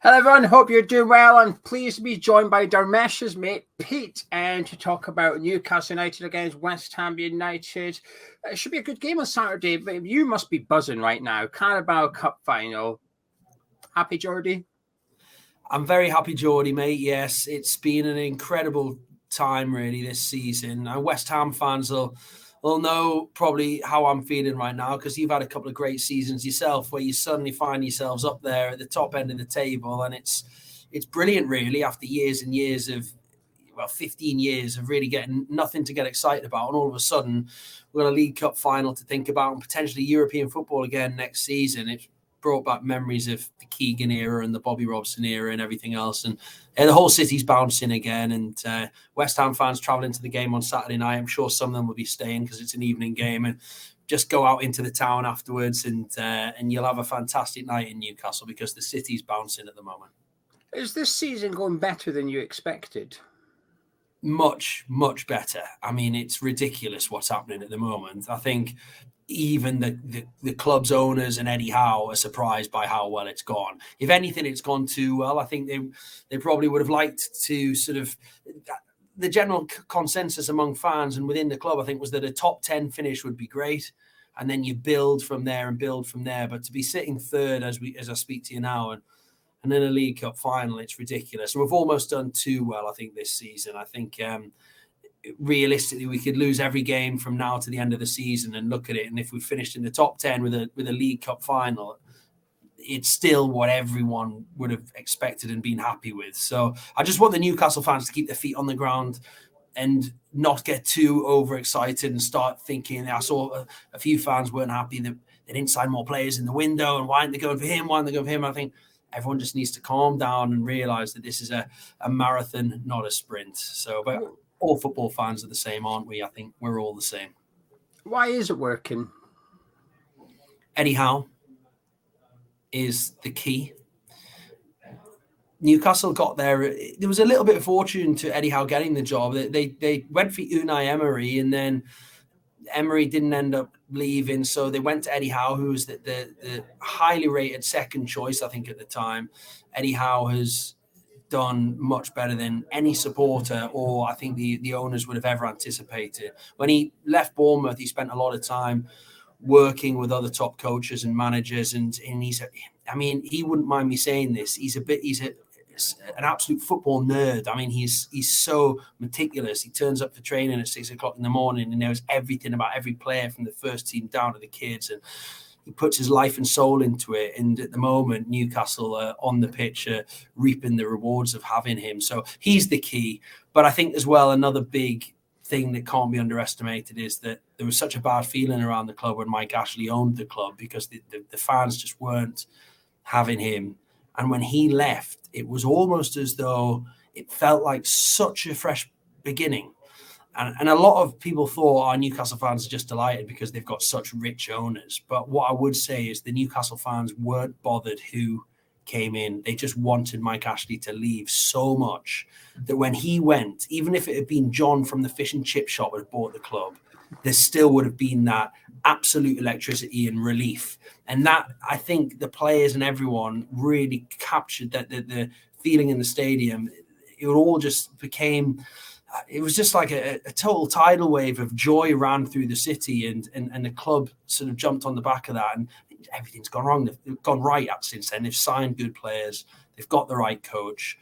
Hello everyone, hope you're doing well. I'm pleased to be joined by Dharmesh's mate Pete and to talk about Newcastle United against West Ham United. It should be a good game on Saturday, but you must be buzzing right now. Carabao Cup final. Happy, Geordie? I'm very happy, Geordie, mate. Yes, it's been an incredible time really this season. And West Ham fans will know probably how I'm feeling right now because you've had a couple of great seasons yourself where you suddenly find yourselves up there at the top end of the table, and it's brilliant really after years and years of 15 years of really getting nothing to get excited about, and all of a sudden we've got a League Cup final to think about and potentially European football again next season. It's brought back memories of the Keegan era and the Bobby Robson era and everything else, and the whole city's bouncing again. And West Ham fans travelling to the game on Saturday night, I'm sure some of them will be staying because it's an evening game, and just go out into the town afterwards, and you'll have a fantastic night in Newcastle because the city's bouncing at the moment. Is this season going better than you expected? Much better. I mean, it's ridiculous what's happening at the moment. I think even the club's owners and Eddie Howe are surprised by how well it's gone. If anything, it's gone too well. I think they probably would have liked to sort of the general consensus among fans and within the club, I think, was that a top 10 finish would be great, and then you build from there. But to be sitting third as I speak to you now and in a League Cup final, it's ridiculous. And we've almost done too well, I think, this season. I think realistically, we could lose every game from now to the end of the season and look at it. And if we finished in the top 10 with a League Cup final, it's still what everyone would have expected and been happy with. So I just want the Newcastle fans to keep their feet on the ground and not get too overexcited and start thinking. I saw a few fans weren't happy that they didn't sign more players in the window, and why aren't they going for him? I think everyone just needs to calm down and realise that this is a marathon, not a sprint. So, but all football fans are the same, aren't we? I think we're all the same. Why is it working? Eddie Howe is the key. Newcastle got there. There was a little bit of fortune to Eddie Howe getting the job. They went for Unai Emery, and then Emery didn't end up leaving, so they went to Eddie Howe, who was the highly rated second choice, I think, at the time. Eddie Howe has done much better than any supporter or I think the owners would have ever anticipated. When he left Bournemouth, he spent a lot of time working with other top coaches and managers, and he wouldn't mind me saying this. He's an absolute football nerd. I mean, he's so meticulous. He turns up for training at 6 o'clock in the morning and knows everything about every player from the first team down to the kids, and he puts his life and soul into it. And at the moment, Newcastle are on the pitch reaping the rewards of having him. So he's the key. But I think as well, another big thing that can't be underestimated is that there was such a bad feeling around the club when Mike Ashley owned the club because the fans just weren't having him. And when he left, it was almost as though it felt like such a fresh beginning. And a lot of people thought Newcastle fans are just delighted because they've got such rich owners. But what I would say is the Newcastle fans weren't bothered who came in. They just wanted Mike Ashley to leave so much that when he went, even if it had been John from the fish and chip shop that had bought the club, there still would have been that absolute electricity and relief. And that, I think the players and everyone really captured that the feeling in the stadium. It all just became... It was just like a total tidal wave of joy ran through the city, and the club sort of jumped on the back of that, and everything's gone wrong. They've gone right since then. They've signed good players. They've got the right coach.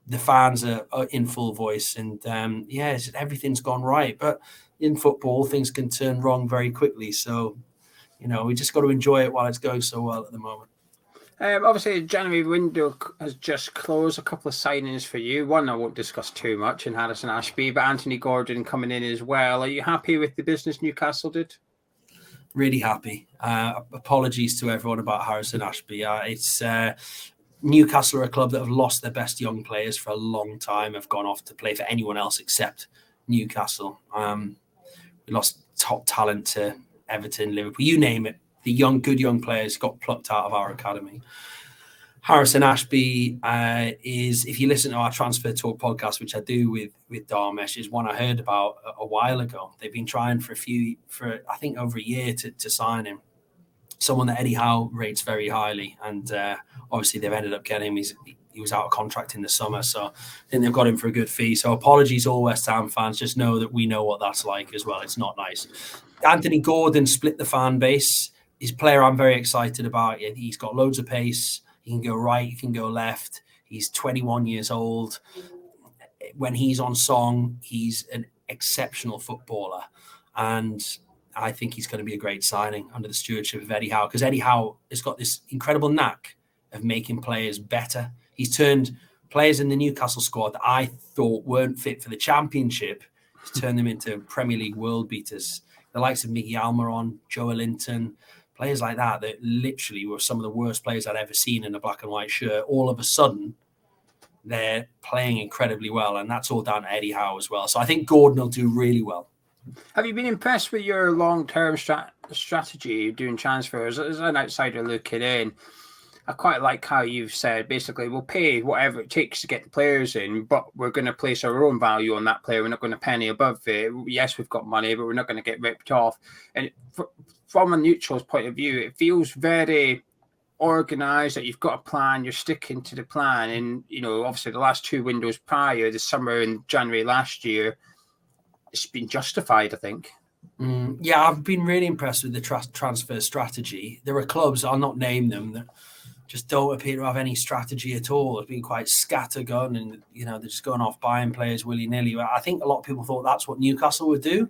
The fans are in full voice, and everything's gone right. But in football, things can turn wrong very quickly. So, we just got to enjoy it while it's going so well at the moment. Obviously, the January window has just closed. A couple of signings for you. One I won't discuss too much in Harrison Ashby, but Anthony Gordon coming in as well. Are you happy with the business Newcastle did? Really happy. Apologies to everyone about Harrison Ashby. Newcastle are a club that have lost their best young players for a long time, have gone off to play for anyone else except Newcastle. We lost top talent to Everton, Liverpool, you name it. The good young players got plucked out of our academy. Harrison Ashby is, if you listen to our Transfer Talk podcast, which I do with Dharmesh, is one I heard about a while ago. They've been trying for I think over a year to sign him. someone that Eddie Howe rates very highly. And obviously they've ended up getting him. He was out of contract in the summer, so I think they've got him for a good fee. So apologies, all West Ham fans. Just know that we know what that's like as well. It's not nice. Anthony Gordon split the fan base. He's a player I'm very excited about. He's got loads of pace. He can go right. He can go left. He's 21 years old. When he's on song, he's an exceptional footballer. And I think he's going to be a great signing under the stewardship of Eddie Howe, because Eddie Howe has got this incredible knack of making players better. He's turned players in the Newcastle squad that I thought weren't fit for the Championship. He's turned them into Premier League world beaters. The likes of Miggy Almiron, Joe Linton, players like that literally were some of the worst players I'd ever seen in a black and white shirt. All of a sudden, they're playing incredibly well, and that's all down to Eddie Howe as well. So I think Gordon will do really well. Have you been impressed with your long-term strategy doing transfers? As an outsider looking in, I quite like how you've said, basically, we'll pay whatever it takes to get the players in, but we're going to place our own value on that player. We're not going to penny above it. Yes, we've got money, but we're not going to get ripped off. And from a neutral's point of view, it feels very organised, that you've got a plan, you're sticking to the plan. And, obviously the last two windows prior, the summer and January last year, it's been justified, I think. Yeah, I've been really impressed with the transfer strategy. There are clubs, I'll not name them, that just don't appear to have any strategy at all. It's been quite scattergun, and they're just going off buying players willy-nilly. I think a lot of people thought that's what Newcastle would do,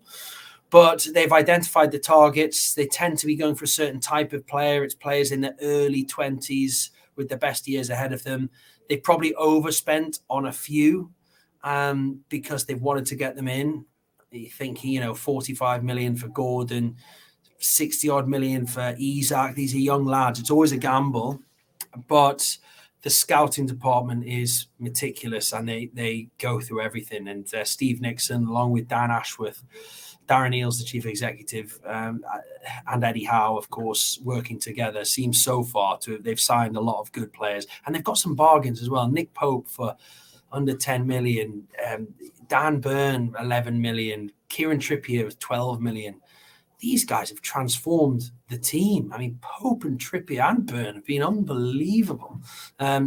but they've identified the targets. They tend to be going for a certain type of player. It's players in their early 20s with the best years ahead of them. They probably overspent on a few because they've wanted to get them in. You think, 45 million for Gordon, 60 odd million for Isak. These are young lads. It's always a gamble, but the scouting department is meticulous, and they go through everything. And Steve Nixon, along with Dan Ashworth, Darren Eales, the chief executive, and Eddie Howe, of course, working together, seems so far they've signed a lot of good players, and they've got some bargains as well. Nick Pope for under 10 million, Dan Burn, 11 million, Kieran Trippier with 12 million. These guys have transformed the team. I mean, Pope and Trippier and Burn have been unbelievable.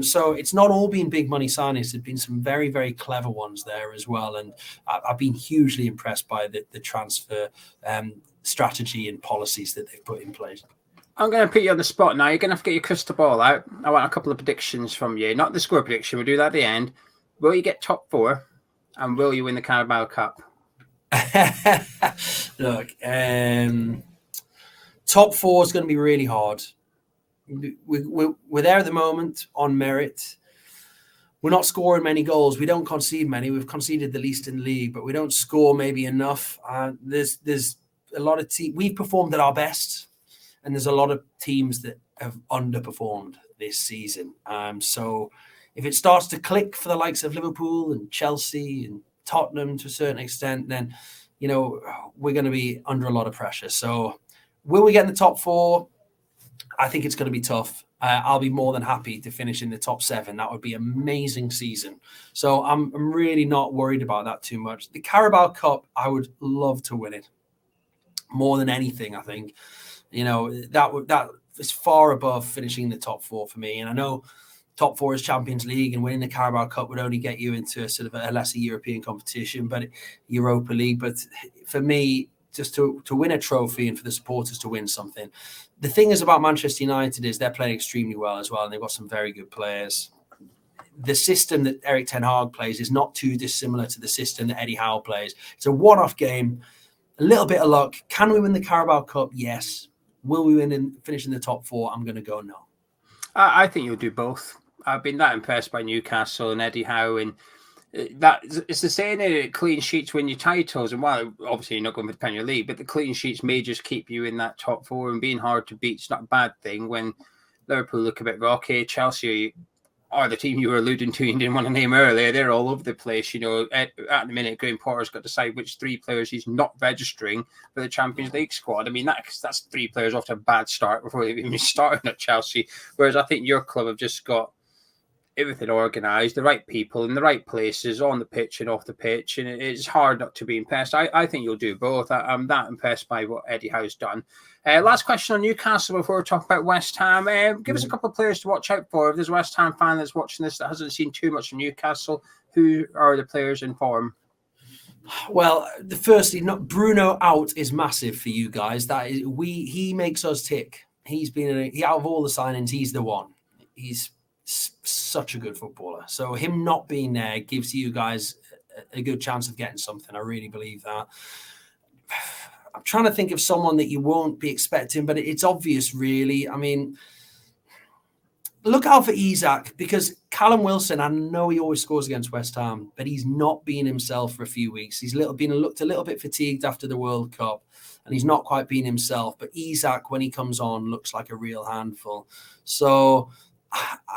So it's not all been big money signings. There's been some very, very clever ones there as well. And I've been hugely impressed by the transfer strategy and policies that they've put in place. I'm going to put you on the spot now. You're going to have to get your crystal ball out. I want a couple of predictions from you. Not the score prediction. We'll do that at the end. Will you get top four? And will you win the Carabao Cup? Look, top four is going to be really hard. We're there at the moment on merit. We're not scoring many goals. We don't concede many. We've conceded the least in the league, but we don't score maybe enough. There's a lot of teams. We've performed at our best, and there's a lot of teams that have underperformed this season. So if it starts to click for the likes of Liverpool and Chelsea and Tottenham to a certain extent, then, we're going to be under a lot of pressure. So will we get in the top four? I think it's going to be tough. I'll be more than happy to finish in the top 7. That would be an amazing season. So I'm really not worried about that too much. The Carabao Cup, I would love to win it more than anything. I think, that is far above finishing in the top 4 for me. And I know top 4 is Champions League, and winning the Carabao Cup would only get you into a sort of a lesser European competition, but Europa League. But for me, just to win a trophy and for the supporters to win something. The thing is about Manchester United is they're playing extremely well as well, and they've got some very good players. The system that Erik ten Hag plays is not too dissimilar to the system that Eddie Howe plays. It's a one-off game, a little bit of luck. Can we win the Carabao Cup? Yes. Will we win and finish in the top 4? I'm going to go no. I think you'll do both. I've been that impressed by Newcastle and Eddie Howe, and that it's the saying that clean sheets win your titles. And while obviously you're not going for the Premier League, but the clean sheets may just keep you in that top 4, and being hard to beat is not a bad thing. When Liverpool look a bit rocky, Chelsea are the team you were alluding to and didn't want to name earlier. They're all over the place. At the minute, Graham Potter's got to decide which 3 players he's not registering for the Champions League squad. I mean, that's 3 players off to a bad start before they've even started at Chelsea. Whereas I think your club have just got everything organised, the right people in the right places, on the pitch and off the pitch, and it's hard not to be impressed. I think you'll do both. I'm that impressed by what Eddie Howe's done. Last question on Newcastle before we talk about West Ham. Give us a couple of players to watch out for. If there's a West Ham fan that's watching this that hasn't seen too much of Newcastle, who are the players in form? Well, firstly, not Bruno out is massive for you guys. He makes us tick. He's been out of all the signings, he's the one. He's such a good footballer. So him not being there gives you guys a good chance of getting something. I really believe that. I'm trying to think of someone that you won't be expecting, but it's obvious, really. I mean, look out for Isak, because Callum Wilson, I know he always scores against West Ham, but he's not been himself for a few weeks. He's looked a little bit fatigued after the World Cup, and he's not quite been himself. But Isak, when he comes on, looks like a real handful. So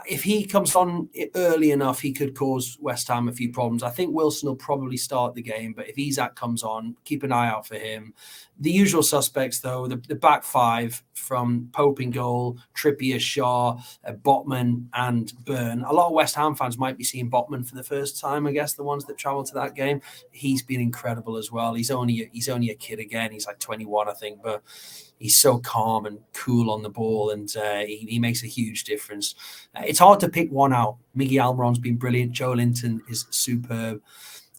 if he comes on early enough, he could cause West Ham a few problems. I think Wilson will probably start the game, but if Isak comes on, keep an eye out for him. The usual suspects, though, the back five from Pope in goal, Trippier, Shaw, Botman and Byrne. A lot of West Ham fans might be seeing Botman for the first time, I guess, the ones that travel to that game. He's been incredible as well. He's only a kid again. He's like 21, I think, but he's so calm and cool on the ball, and he makes a huge difference. It's hard to pick one out. Miggy Almiron's been brilliant. Joe Linton is superb.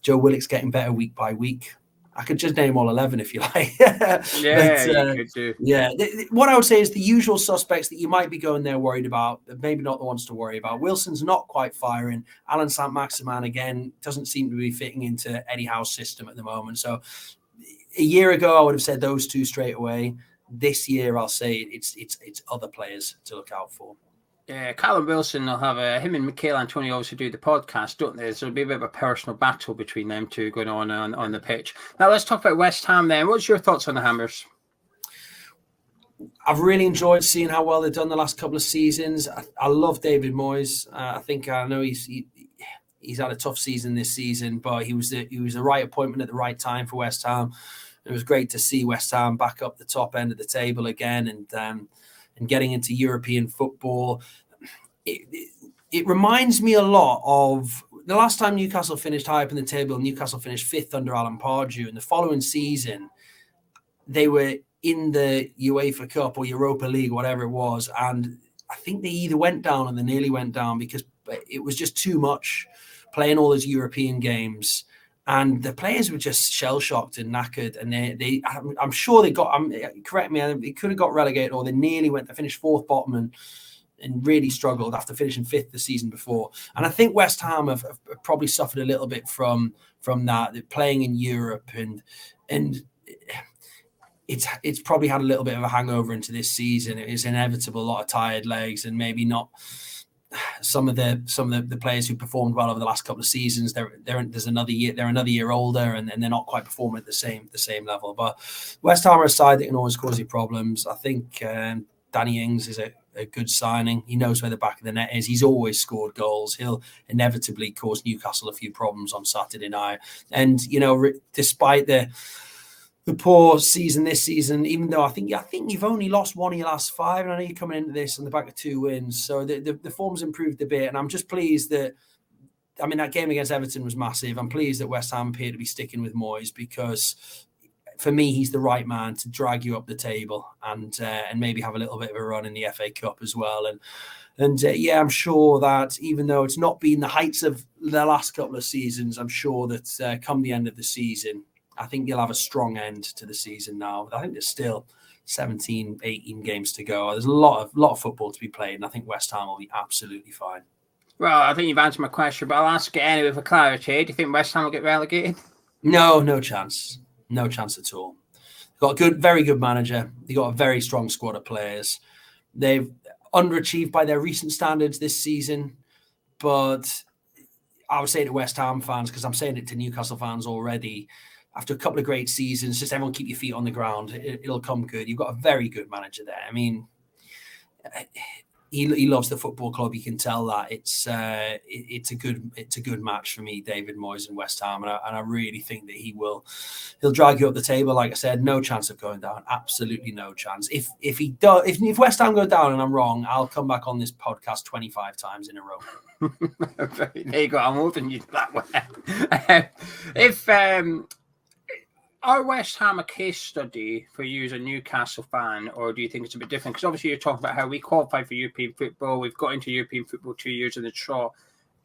Joe Willock's getting better week by week. I could just name all 11 if you like. You could do. Yeah. What I would say is the usual suspects that you might be going there worried about, maybe not the ones to worry about. Wilson's not quite firing. Alan Saint-Maximin, again, doesn't seem to be fitting into Eddie Howe's system at the moment. So a year ago, I would have said those two straight away. This year, I'll say it's other players to look out for. Yeah, Callum Wilson will have him and Michael Antonio also do the podcast, don't they? So it'll be a bit of a personal battle between them two going on the pitch. Now let's talk about West Ham then. What's your thoughts on the Hammers? I've really enjoyed seeing how well they've done the last couple of seasons. I love David Moyes. I know he's had a tough season this season, but he was the right appointment at the right time for West Ham. It was great to see West Ham back up the top end of the table again and getting into European football. It reminds me a lot of the last time Newcastle finished high up in the table. Newcastle finished fifth under Alan Pardew, and the following season they were in the UEFA Cup or Europa League, whatever it was, and I think they either went down or they nearly went down because it was just too much playing all those European games. And the players were just shell-shocked and knackered. And I'm sure they got, correct me, they could have got relegated or they nearly went, they finished fourth bottom and really struggled after finishing fifth the season before. And I think West Ham have probably suffered a little bit from that. They're playing in Europe and it's probably had a little bit of a hangover into this season. It is inevitable, a lot of tired legs and maybe not some of the players who performed well over the last couple of seasons. There's another year. They're another year older, and they're not quite performing at the same level. But West Ham are a side that can always cause you problems. I think Danny Ings is a good signing. He knows where the back of the net is. He's always scored goals. He'll inevitably cause Newcastle a few problems on Saturday night. And despite the poor season this season, even though I think you've only lost one of your last five, and I know you're coming into this on the back of 2 wins, so the form's improved a bit, and I'm just pleased that, I mean, that game against Everton was massive. I'm pleased that West Ham appear to be sticking with Moyes because, for me, he's the right man to drag you up the table and maybe have a little bit of a run in the FA Cup as well. And I'm sure that even though it's not been the heights of the last couple of seasons, I'm sure that come the end of the season, I think you'll have a strong end to the season now. I think there's still 17, 18 games to go. There's a lot of football to be played, and I think West Ham will be absolutely fine. Well, I think you've answered my question, but I'll ask it anyway for clarity. Do you think West Ham will get relegated? No chance. No chance at all. They've got a very good manager. They've got a very strong squad of players. They've underachieved by their recent standards this season, but I would say to West Ham fans, because I'm saying it to Newcastle fans already, after a couple of great seasons, just everyone keep your feet on the ground. It'll come good. You've got a very good manager there. I mean, he loves the football club. You can tell that it's a good match for me, David Moyes and West Ham, and I really think that he'll drag you up the table. Like I said, no chance of going down, absolutely no chance. If West Ham go down and I'm wrong, I'll come back on this podcast 25 times in a row. There you go. I'm hoping you that way. If are West Ham a case study for you as a Newcastle fan, or do you think it's a bit different? Because obviously you're talking about how we qualified for European football. We've got into European football 2 years in the trot,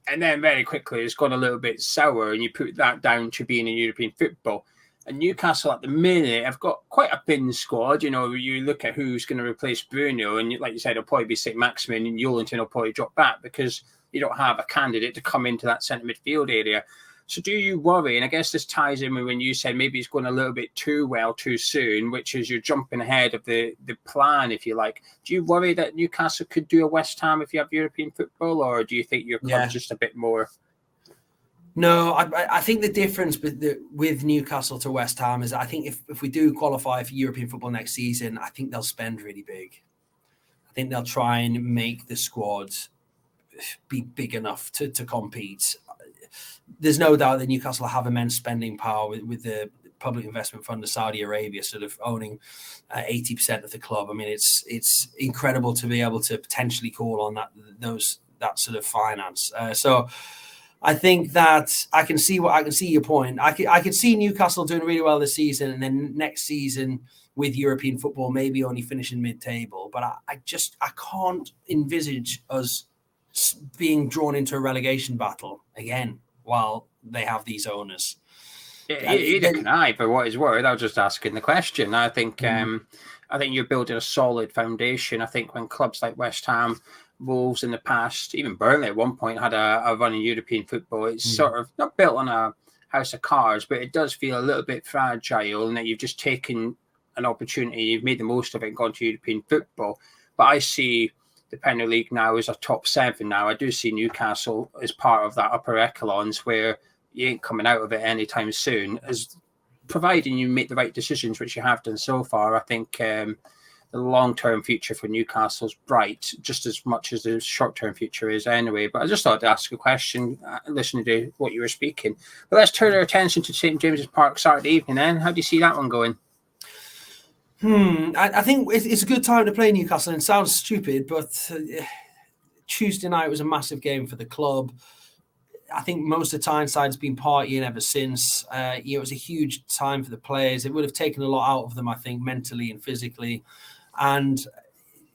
and then very quickly it's gone a little bit sour, and you put that down to being in European football. And Newcastle at the minute have got quite a thin squad. You know, you look at who's going to replace Bruno, and like you said, it'll probably be St. Maximin, and Yolenton will probably drop back because you don't have a candidate to come into that centre midfield area. So do you worry, and I guess this ties in with when you said maybe it's going a little bit too well too soon, which is you're jumping ahead of the plan, if you like. Do you worry that Newcastle could do a West Ham if you have European football, or do you think your club's just a bit more? No, I think the difference with Newcastle to West Ham is I think if we do qualify for European football next season, I think they'll spend really big. I think they'll try and make the squad be big enough to compete. There's no doubt that Newcastle have immense spending power with the public investment fund of Saudi Arabia sort of owning 80% of the club. I mean, it's incredible to be able to potentially call on that sort of finance. So I think that I can see your point. I could see Newcastle doing really well this season, and then next season with European football maybe only finishing mid-table. But I can't envisage us being drawn into a relegation battle again while they have these owners. Either can I, for what it's worth. I was just asking the question. I think you're building a solid foundation. I think when clubs like West Ham, Wolves in the past, even Burnley at one point had a run in European football, it's sort of not built on a house of cards, but it does feel a little bit fragile, and that you've just taken an opportunity, you've made the most of it and gone to European football. But I see the Premier League now is a top 7 now. I do see Newcastle as part of that upper echelons where you ain't coming out of it anytime soon, as providing you make the right decisions, which you have done so far. I think the long-term future for Newcastle's bright, just as much as the short-term future is anyway. But I just thought to ask a question, listening to what you were speaking. But let's turn our attention to St. James's Park Saturday evening then. How do you see that one going? I think it's a good time to play Newcastle, and it sounds stupid, but Tuesday night was a massive game for the club. I think most of the Tynesyde's been partying ever since. It was a huge time for the players. It would have taken a lot out of them, I think, mentally and physically. And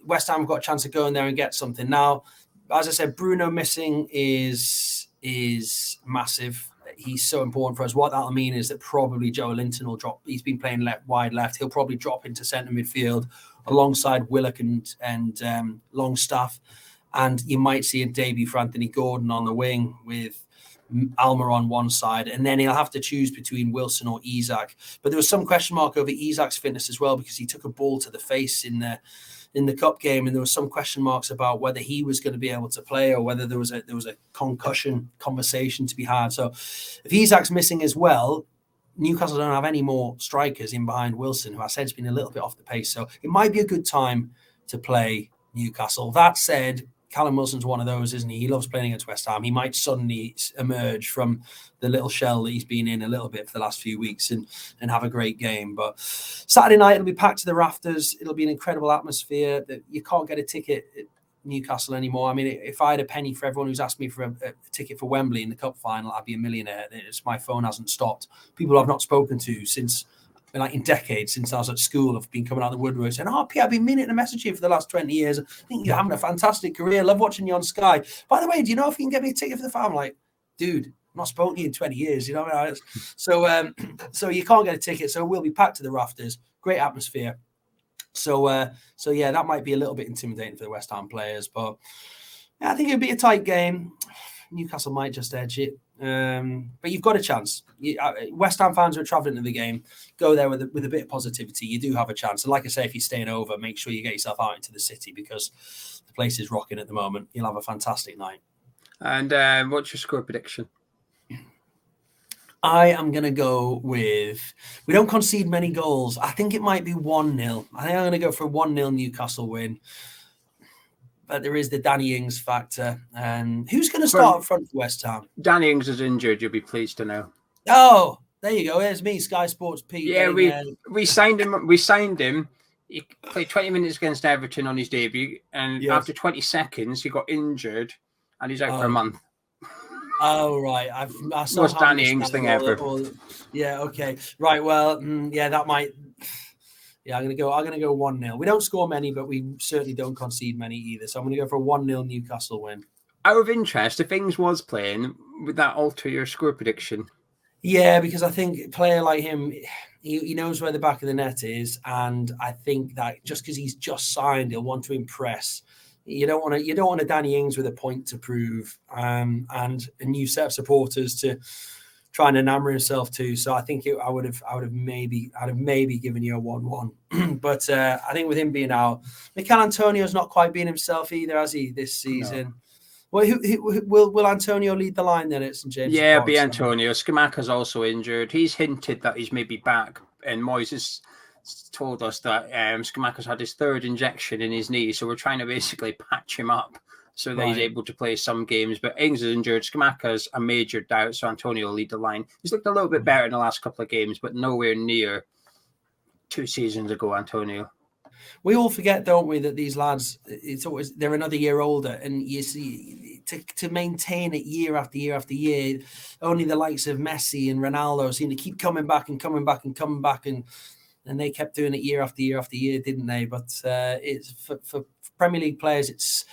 West Ham got a chance to go in there and get something. Now, as I said, Bruno missing is massive. He's so important for us. What that'll mean is that probably Joelinton will drop. He's been playing wide left. He'll probably drop into centre midfield alongside Willock and Longstaff. And you might see a debut for Anthony Gordon on the wing with Alma on one side. And then he'll have to choose between Wilson or Isak. But there was some question mark over Isak's fitness as well, because he took a ball to the face in the cup game, and there was some question marks about whether he was going to be able to play or whether there was a concussion conversation to be had. So if Isak's missing as well, Newcastle don't have any more strikers in behind Wilson, who I said has been a little bit off the pace. So it might be a good time to play Newcastle. That said, Callum Wilson's one of those, isn't he? He loves playing against West Ham. He might suddenly emerge from the little shell that he's been in a little bit for the last few weeks and have a great game. But Saturday night, it'll be packed to the rafters. It'll be an incredible atmosphere. You can't get a ticket at Newcastle anymore. I mean, if I had a penny for everyone who's asked me for a ticket for Wembley in the cup final, I'd be a millionaire. My phone hasn't stopped. People I've not spoken to since, like in decades, since I was at school, have been coming out of the woodwork saying, Pete, I've been meaning to message you for the last 20 years. I think you're having a fantastic career. Love watching you on Sky. By the way, do you know if you can get me a ticket for the family? I'm like, dude, I've not spoken to you in 20 years. You know what I mean? So you can't get a ticket. So we'll be packed to the rafters. Great atmosphere. So yeah, that might be a little bit intimidating for the West Ham players. But yeah, I think it'll be a tight game. Newcastle might just edge it. But you've got a chance. West Ham fans who are travelling to the game, go there with a bit of positivity. You do have a chance. And like I say, if you're staying over, make sure you get yourself out into the city, because the place is rocking at the moment. You'll have a fantastic night. And what's your score prediction? I am going to go with, we don't concede many goals. I think it might be 1-0. I think I'm going to go for a 1-0 Newcastle win. but there is the Danny Ings factor. Who's going to start up front for West Ham? Danny Ings is injured. You'll be pleased to know. Oh, there you go. There's me, Sky Sports Pete. Yeah, we signed him. We signed him. He played 20 minutes against Everton on his debut, and after 20 seconds, he got injured, and he's out for a month. Oh, right. I saw most Danny Ings thing ever. Yeah. Okay. Right. Well, that might. Yeah, I'm gonna go 1-0. We don't score many, but we certainly don't concede many either. So I'm gonna go for a 1-0 Newcastle win. Out of interest, if Ings was playing, would that alter your score prediction? Yeah, because I think a player like him, he knows where the back of the net is, and I think that just because he's just signed, he'll want to impress. You don't want a Danny Ings with a point to prove, and a new set of supporters to try and enamor himself to. So I think I would have maybe given you a 1-1. But I think with him being out, Mikel Antonio's not quite been himself either, has he, this season? No. Well, will Antonio lead the line then at St James? Yeah, it'll be Antonio. Scamacca's also injured. He's hinted that he's maybe back, and Moyes has told us that Scamacca's had his third injection in his knee, so we're trying to basically patch him up so that he's able to play some games. But Ings is injured. Scamacca's a major doubt, so Antonio will lead the line. He's looked a little bit better in the last couple of games, but nowhere near 2 seasons ago, Antonio. We all forget, don't we, that these lads, they're another year older, and you see, to maintain it year after year after year, only the likes of Messi and Ronaldo seem to keep coming back, and they kept doing it year after year after year, didn't they? But it's for Premier League players, it's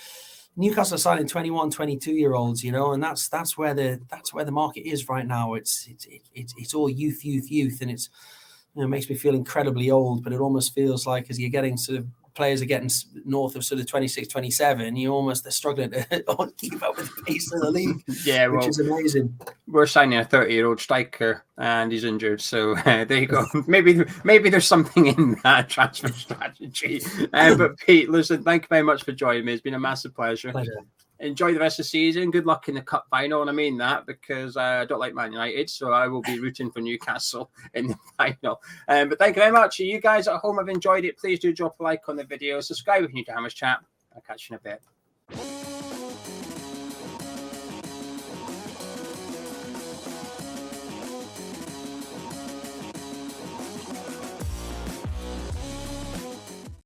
Newcastle are signing 21, 22-year-olds, and that's where the market is right now. It's all youth, and it's. It makes me feel incredibly old, but it almost feels like as you're getting players are getting north of 26, 27, they're struggling to keep up with the pace of the league. Yeah, which is amazing. We're signing a 30-year-old striker, and he's injured. So there you go. Maybe there's something in that transfer strategy. But Pete, listen, thank you very much for joining me. It's been a massive pleasure. Enjoy the rest of the season. Good luck in the cup final, and I mean that because I don't like Man United, so I will be rooting for Newcastle in the final. But thank you very much. You guys at home have enjoyed it. Please do drop a like on the video. Subscribe if you're new to Hammers Chat. I'll catch you in a bit.